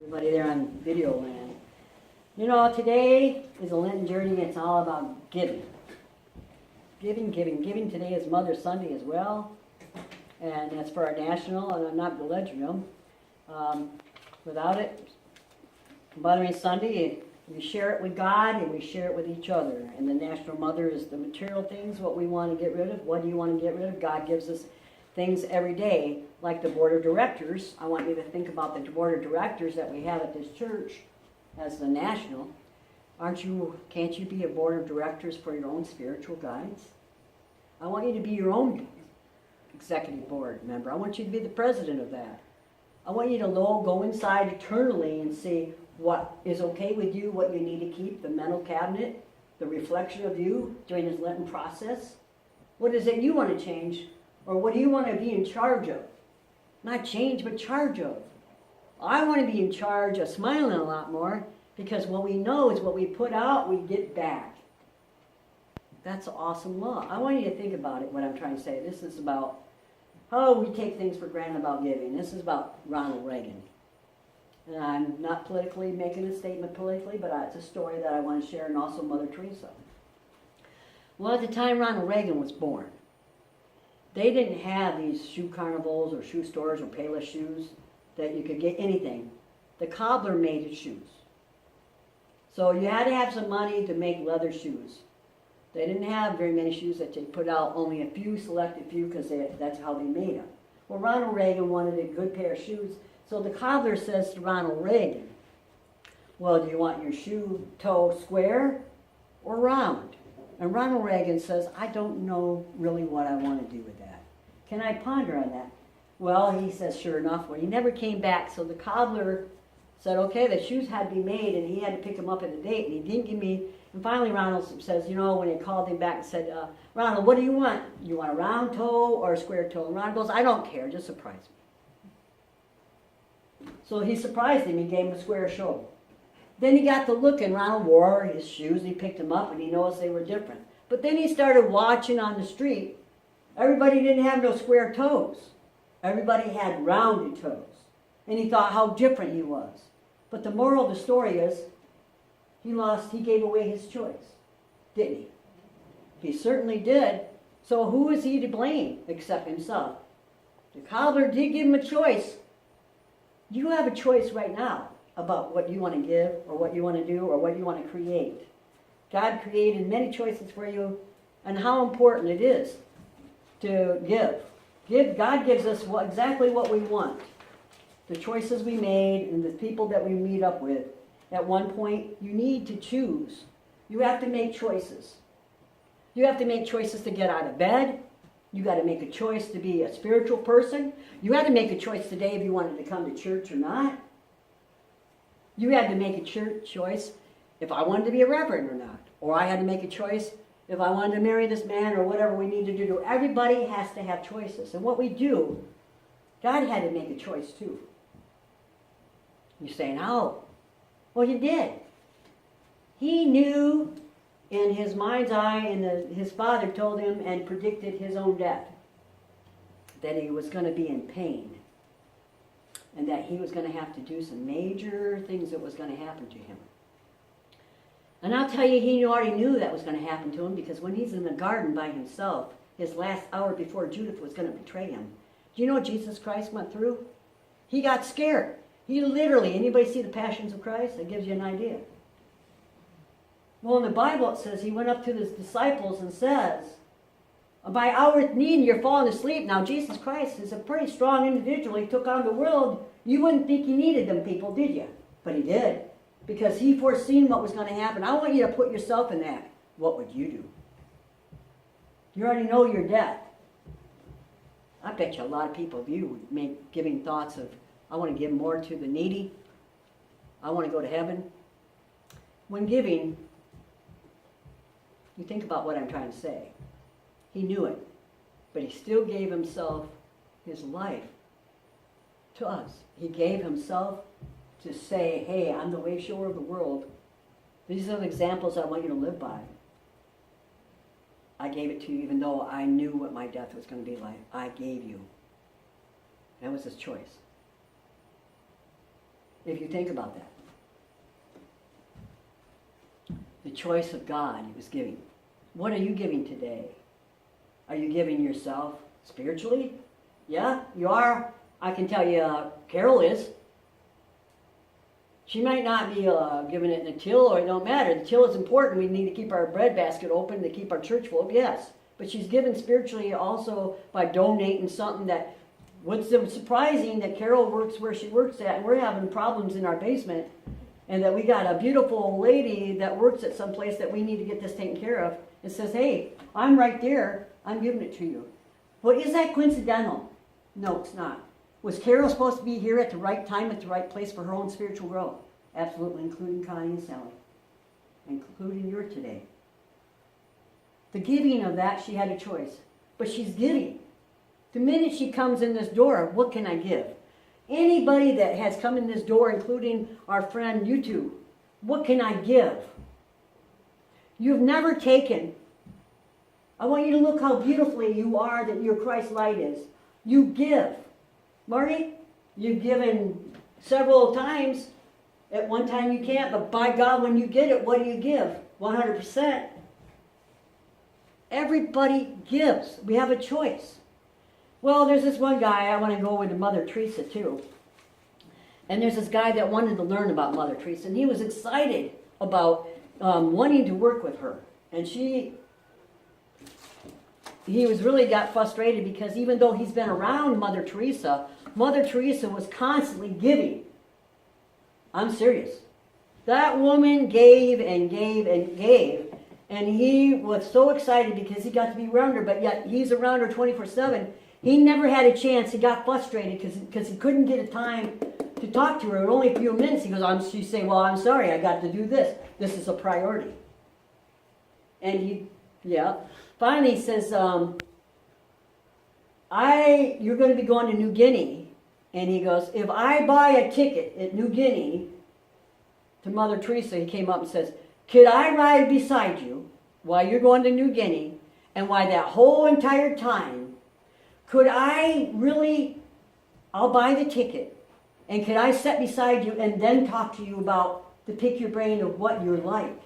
Everybody there on video land. You know, today is a Lenten journey. It's all about giving. Giving. Today is Mother's Sunday as well. And that's for our national, and I'm not belligerent them. Without it, Mothering Sunday, we share it with God and we share it with each other. And the National Mother is the material things, what we want to get rid of. What do you want to get rid of? God gives us things every day, like the board of directors. I want you to think about the board of directors that we have at this church as the national. Can't you be a board of directors for your own spiritual guides? I want you to be your own executive board member. I want you to be the president of that. I want you to go inside eternally and see what is okay with you, what you need to keep, the mental cabinet, the reflection of you during this Lenten process. What is it you want to change? Or what do you want to be in charge of? Not change, but charge of. I want to be in charge of smiling a lot more, because what we know is what we put out, we get back. That's an awesome law. I want you to think about it, what I'm trying to say. This is about how we take things for granted about giving. This is about Ronald Reagan. And I'm not politically making a statement politically, but it's a story that I want to share, and also Mother Teresa. Well, at the time Ronald Reagan was born, they didn't have these shoe carnivals or shoe stores or Payless shoes that you could get anything. The cobbler made his shoes. So you had to have some money to make leather shoes. They didn't have very many shoes that they put out, only a few, selected few, because that's how they made them. Well, Ronald Reagan wanted a good pair of shoes, so the cobbler says to Ronald Reagan, well, do you want your shoe toe square or round? And Ronald Reagan says, I don't know really what I want to do with that. Can I ponder on that? Well, he says, sure enough. Well, he never came back, so the cobbler said, okay, the shoes had to be made, and he had to pick them up at a date, and he didn't give me. And finally, Ronald says, you know, when he called him back and said, Ronald, what do you want? You want a round toe or a square toe? And Ronald goes, I don't care, just surprise me. So he surprised him. He gave him a square toe. Then he got to look, and Ronald wore his shoes, and he picked them up, and he noticed they were different. But then he started watching on the street. Everybody didn't have no square toes. Everybody had rounded toes. And he thought how different he was. But the moral of the story is, he gave away his choice, didn't he? He certainly did. So who is he to blame except himself? The cobbler did give him a choice. You have a choice right now about what you want to give, or what you want to do, or what you want to create. God created many choices for you, and how important it is to give. God gives us exactly what we want. The choices we made and the people that we meet up with. At one point, you need to choose. You have to make choices. You have to make choices to get out of bed. You got to make a choice to be a spiritual person. You had to make a choice today if you wanted to come to church or not. You had to make a choice if I wanted to be a reverend or not. Or I had to make a choice if I wanted to marry this man, or whatever we need to do. Everybody has to have choices. And what we do, God had to make a choice too. You're saying, how? Well, he did. He knew in his mind's eye, and his father told him and predicted his own death, that he was going to be in pain, and that he was going to have to do some major things that was going to happen to him. And I'll tell you, he already knew that was going to happen to him, because when he's in the garden by himself, his last hour before Judith was going to betray him, do you know what Jesus Christ went through? He got scared. He literally, anybody see the Passions of Christ? That gives you an idea. Well, in the Bible it says he went up to his disciples and says, by our need you're falling asleep. Now Jesus Christ is a pretty strong individual. He took on the world. You wouldn't think he needed them people, did you? But he did. Because he foreseen what was going to happen. I want you to put yourself in that. What would you do? You already know your death. I bet you a lot of people of you would make giving thoughts of, I want to give more to the needy. I want to go to heaven. When giving, you think about what I'm trying to say. He knew it, but he still gave himself, his life, to us. He gave himself to say, hey, I'm the way shower of the world. These are the examples I want you to live by. I gave it to you even though I knew what my death was going to be like. I gave you. That was his choice. if you think about that. The choice of God he was giving. What are you giving today? Are you giving yourself spiritually? Yeah, you are. I can tell you, Carol is. She might not be giving it in the till, or it don't matter. The till is important. We need to keep our bread basket open to keep our church full, yes. But she's given spiritually also by donating something that, what's surprising, that Carol works where she works at, and we're having problems in our basement, and that we got a beautiful lady that works at some place that we need to get this taken care of, and says, hey, I'm right there, I'm giving it to you. Well, is that coincidental? No, it's not. Was Carol supposed to be here at the right time, at the right place for her own spiritual growth? Absolutely, including Connie and Sally, including your today. The giving of that, she had a choice, but she's giving. The minute she comes in this door, what can I give? Anybody that has come in this door, including our friend you two, what can I give? You've never taken. I want you to look how beautifully you are, that your Christ light is. You give. Marty, you've given several times. At one time you can't, but by God, when you get it, what do you give? 100%. Everybody gives. We have a choice. Well, there's this one guy, I want to go with Mother Teresa too. And there's this guy that wanted to learn about Mother Teresa, and he was excited about wanting to work with her. And he was really got frustrated because even though he's been around Mother Teresa was constantly giving. I'm serious. That woman gave and gave and gave. And he was so excited because he got to be around her, but yet he's around her 24/7. He never had a chance. He got frustrated because he couldn't get a time to talk to her. Only a few minutes. He goes, she's saying, well, I'm sorry, I got to do this. This is a priority. And finally he says, you're going to be going to New Guinea. And he goes, if I buy a ticket at New Guinea to Mother Teresa, he came up and says, could I ride beside you while you're going to New Guinea, and while that whole entire time, could I really, I'll buy the ticket, and could I sit beside you and then talk to you about, to pick your brain of what you're like?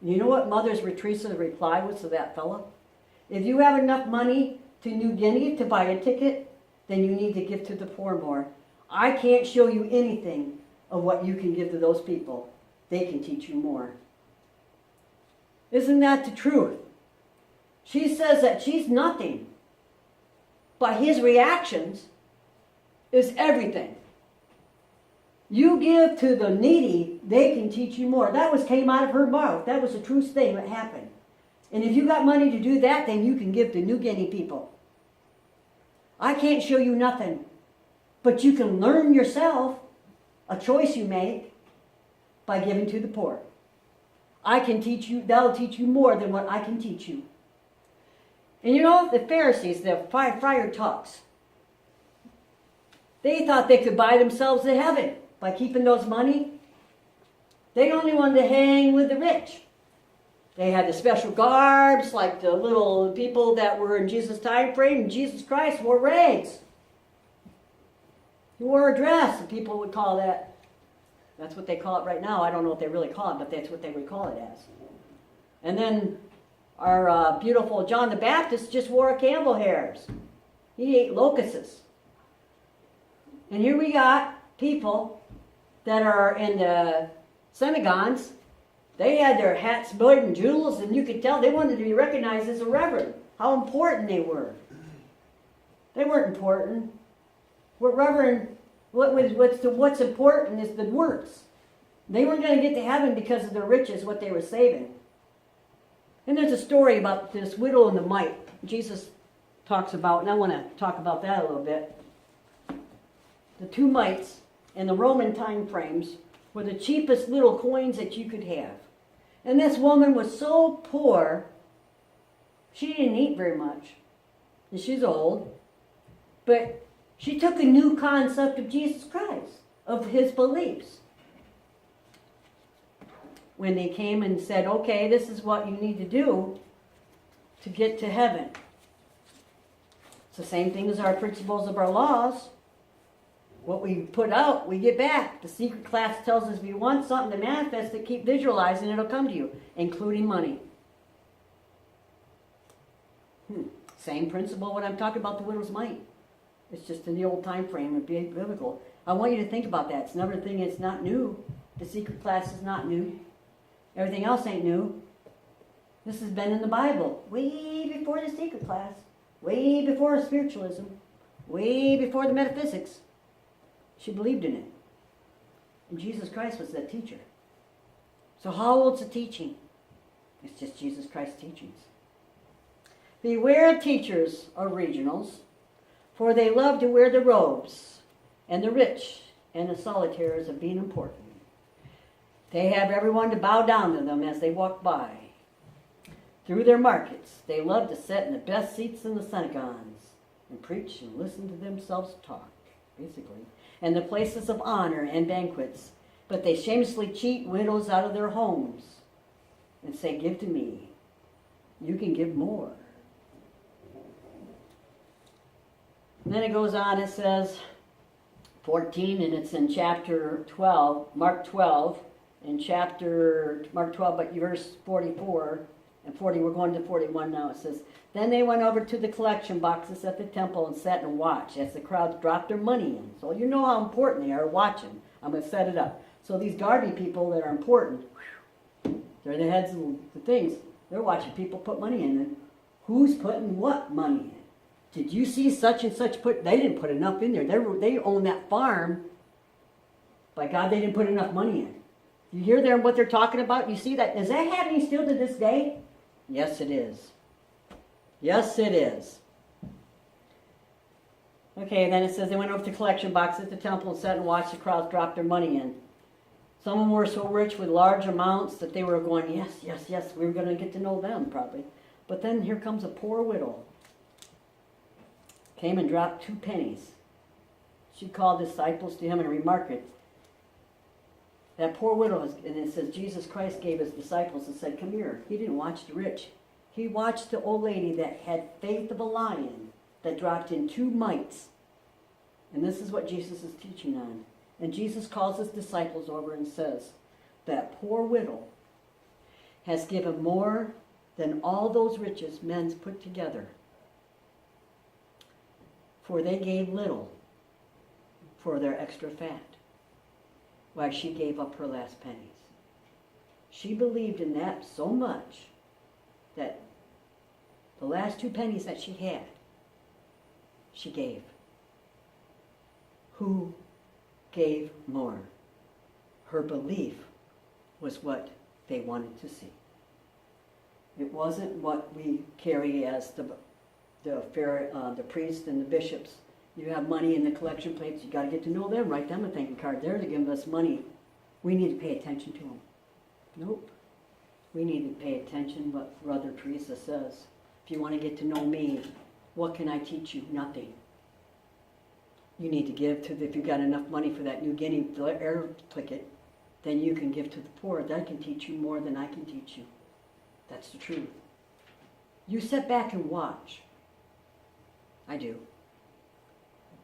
You know what Mother Teresa's reply was to that fella? If you have enough money to New Guinea to buy a ticket, then you need to give to the poor more. I can't show you anything of what you can give to those people. They can teach you more. Isn't that the truth? She says that she's nothing, but his reactions is everything. You give to the needy, they can teach you more. That came out of her mouth. That was a true thing that happened. And if you got money to do that, then you can give to New Guinea people. I can't show you nothing, but you can learn yourself a choice you make by giving to the poor. I can teach you, that'll teach you more than what I can teach you. And you know, the Pharisees, the friar tucks, they thought they could buy themselves to heaven by keeping those money. They only wanted to hang with the rich. They had the special garbs, like the little people that were in Jesus' time frame, and Jesus Christ wore rags. He wore a dress, and people would call that. That's what they call it right now. I don't know what they really call it, but that's what they would call it as. And then our beautiful John the Baptist just wore camel hairs. He ate locusts. And here we got people that are in the synagogues. They had their hats, blood, and jewels, and you could tell they wanted to be recognized as a reverend. How important they were. They weren't important. What's important is the works. They weren't going to get to heaven because of their riches, what they were saving. And there's a story about this widow and the mite. Jesus talks about, and I want to talk about that a little bit. The two mites in the Roman time frames were the cheapest little coins that you could have. And this woman was so poor, she didn't eat very much. And she's old. But she took a new concept of Jesus Christ, of his beliefs. When they came and said, okay, this is what you need to do to get to heaven. It's the same thing as our principles of our laws. What we put out, we get back. The secret class tells us if you want something to manifest it, keep visualizing, it'll come to you, including money. Same principle when I'm talking about the widow's mite. It's just in the old time frame and biblical. I want you to think about that. It's another thing that's not new. The secret class is not new. Everything else ain't new. This has been in the Bible way before the secret class, way before spiritualism, way before the metaphysics. She believed in it. And Jesus Christ was that teacher. So how old's the teaching? It's just Jesus Christ's teachings. Beware of teachers or regionals, for they love to wear the robes, and the rich and the solitaires of being important. They have everyone to bow down to them as they walk by. Through their markets, they love to sit in the best seats in the synagogues and preach and listen to themselves talk, basically, and the places of honor and banquets. But they shamelessly cheat widows out of their homes and say, give to me. You can give more. And then it goes on, it says, 14, and it's in chapter 12, Mark 12, Mark 12, but verse 44 and 40, we're going to 41 now. It says, then they went over to the collection boxes at the temple and sat and watched as the crowds dropped their money in. So you know how important they are watching. I'm going to set it up. So these Garvey people that are important, they're the heads of the things. They're watching people put money in. And who's putting what money in? Did you see such and such put? They didn't put enough in there. They own that farm. By God, they didn't put enough money in. You hear them what they're talking about? You see that? Is that happening still to this day? Yes, it is. Yes, it is. Okay, then it says they went over to collection boxes at the temple and sat and watched the crowds drop their money in. Some of them were so rich with large amounts that they were going, yes, yes, yes, we were going to get to know them probably. But then here comes a poor widow. Came and dropped 2 pennies. She called disciples to him and remarked it. That poor widow, and it says Jesus Christ gave his disciples and said, come here. He didn't watch the rich. He watched the old lady that had faith of a lion that dropped in 2 mites. And this is what Jesus is teaching on. And Jesus calls his disciples over and says, that poor widow has given more than all those riches men's put together. For they gave little for their extra fat, while she gave up her last pennies. She believed in that so much that the last 2 pennies that she had, she gave. Who gave more? Her belief was what they wanted to see. It wasn't what we carry as the priests and the bishops. You have money in the collection plates, you got to get to know them, write them a thank you card. They're to give us money. We need to pay attention to them. Nope. We need to pay attention what Brother Teresa says. If you want to get to know me, what can I teach you? Nothing. You need to give to if you've got enough money for that New Guinea air ticket, then you can give to the poor. That can teach you more than I can teach you. That's the truth. You sit back and watch. I do.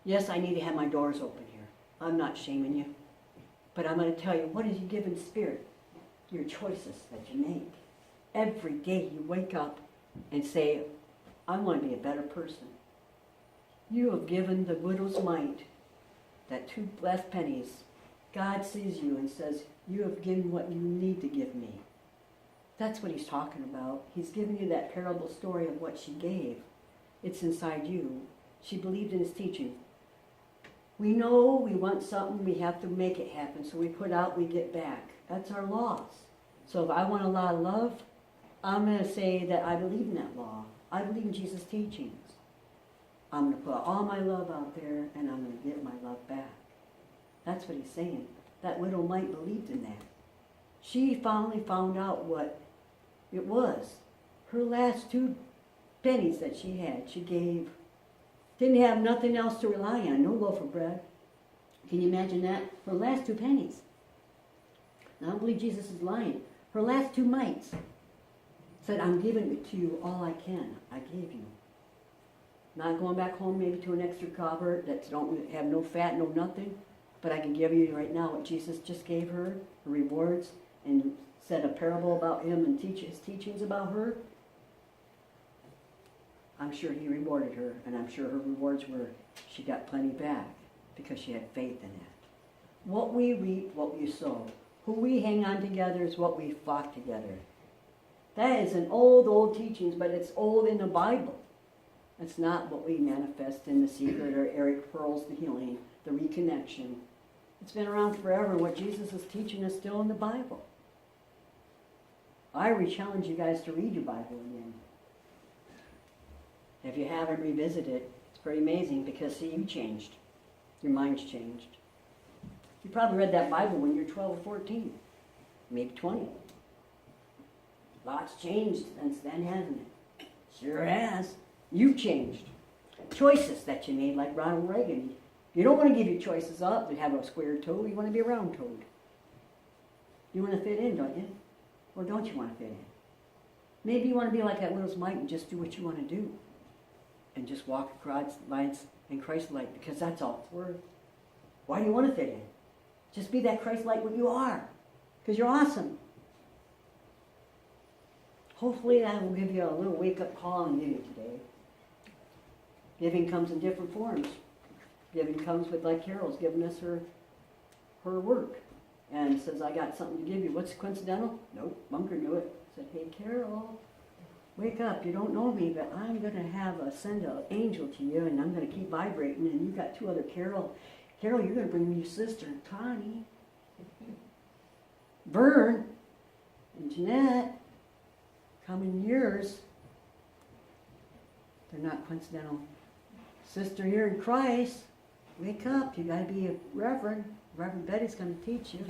Yes, I need to have my doors open here. I'm not shaming you. But I'm going to tell you, what is you give in spirit? Your choices that you make. Every day you wake up and say, I want to be a better person. You have given the widow's mite, that 2 last pennies. God sees you and says, you have given what you need to give me. That's what he's talking about. He's giving you that parable story of what she gave. It's inside you. She believed in his teaching. We know we want something, we have to make it happen. So we put out, we get back. That's our laws. So if I want a lot of love, I'm going to say that I believe in that law. I believe in Jesus' teachings. I'm going to put all my love out there and I'm going to get my love back. That's what he's saying. That widow mite believed in that. She finally found out what it was. Her last 2 pennies that she had, she gave. Didn't have nothing else to rely on. No loaf of bread. Can you imagine that? Her last 2 pennies. I don't believe Jesus is lying. Her last 2 mites said, I'm giving it to you all I can. I gave you. Not going back home maybe to an extra cupboard that don't have no fat, no nothing. But I can give you right now what Jesus just gave her, the rewards, and said a parable about him and his teachings about her. I'm sure he rewarded her, and I'm sure her rewards were she got plenty back because she had faith in it. What we reap, what we sow. Who we hang on together is what we fought together. That is an old teachings, but it's old in the Bible. It's not what we manifest in the secret or Eric Pearl's the healing, the reconnection. It's been around forever. What Jesus is teaching is still in the Bible. I challenge you guys to read your Bible again. If you haven't revisited it, it's pretty amazing because, see, you changed. Your mind's changed. You probably read that Bible when you're 12 or 14, maybe 20. Lots changed since then, hasn't it? Sure has. You've changed. Choices that you made, like Ronald Reagan. You don't want to give your choices up to have a square toe. You want to be a round toed. You want to fit in, don't you? Or don't you want to fit in? Maybe you want to be like that Will's Mike and just do what you want to do. And just walk across lines in Christ-like, because that's all it's worth. Why do you want to fit in? Just be that Christ-like what you are, because you're awesome. Hopefully that will give you a little wake-up call and giving today. Giving comes in different forms. Giving comes with, like Carol's giving us her work. And says, I got something to give you. What's coincidental? Nope, Bunker knew it. Said, hey, Carol, wake up. You don't know me, but I'm going to send an angel to you, and I'm going to keep vibrating. And you got two other Carol. Carol, you're going to bring me your sister, Connie, Vern, and Jeanette. Coming years. They're not coincidental. Sister here in Christ, wake up. You got to be a reverend. Reverend Betty's going to teach you.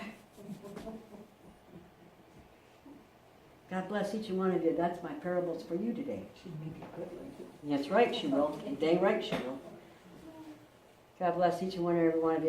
God bless each and one of you. That's my parables for you today. She'd make it good like it. That's right, she will. Dang right she will. God bless each and one of every one of you.